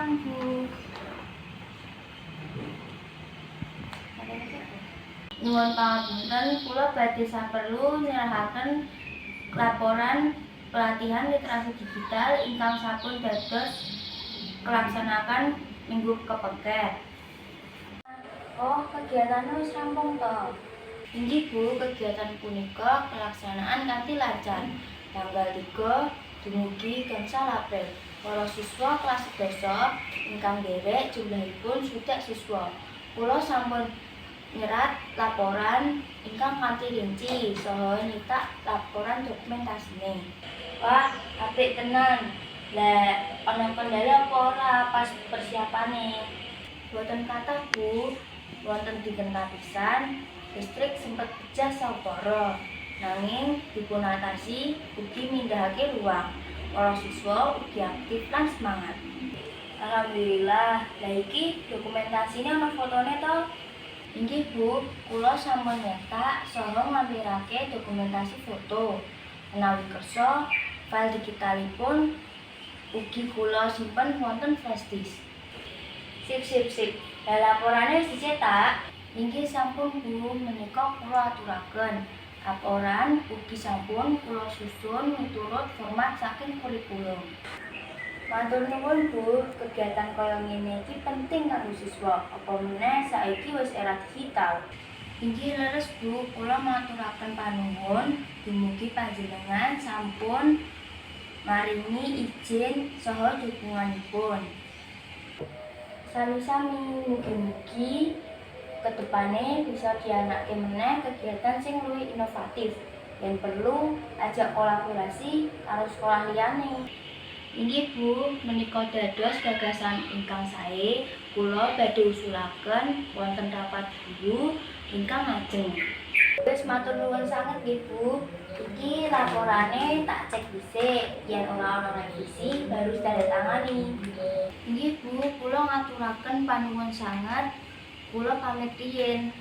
silakan Bu. Nuwun pangapunten, kula badhe saperlu nyerahaken laporan pelatihan literasi digital ingkang sampun dados kelaksanakan minggu kepengker. Oh, kegiatan wis rampung to. Inggih Bu, kegiatan punika pelaksanaan kanthi lancar. Tanggal 3 dumugi gangsal April. Para siswa kelas 11 ingkang nderek jumlahipun 60 siswa. Kula sampun nyerat laporan ingkang kanthi rinci saha nyitak laporan dokumentasine. Wah, apik tenan. Lah, ana kendala apa ora pas persiapane? Boten kathah Bu, wonten dinten kapisan listrik sempat pecah sawetara. Nanging dipunatasi ugi mindhahake ruang. Para siswa ugi aktif lan semangat. Alhamdulillah, lah iki dokumentasine ana fotone to? Inggih Bu, kula sampun nyetak saha nglampirake dokumentasi foto. Menawi kersa, file digitalipun ugi kula simpen wonten flash disk. Sip. Lah laporane wis dicetak? Inggih sampun Bu, menika kula aturaken. Laporan ugi sampun kula susun miturut format saking kurikulum. Matur nuwun Bu, kegiatan kaya ngene iki penting kanggo siswa, apa meneh saiki wis era digital. Inggih leres Bu, kula maturaken panuwun dumugi panjenengan sampun maringi izin saha dukunganipun. Sami-sami mugi-mugi kedepane bisa dianake meneh kegiatan sing luwih inovatif. Yen perlu ajak kolaborasi karo sekolah liyane. Inggih Bu, menika dados gagasan ingkang sae, kula badhe usulaken wonten rapat guru ingkang ajeng. Wis matur nuwun sanget nggih Bu. Iki laporane tak cek dhisik, yen ora ana revisi baru ditandatangani. Inggih Bu, kula ngaturaken panuwun sanget. Kula pamit riyin.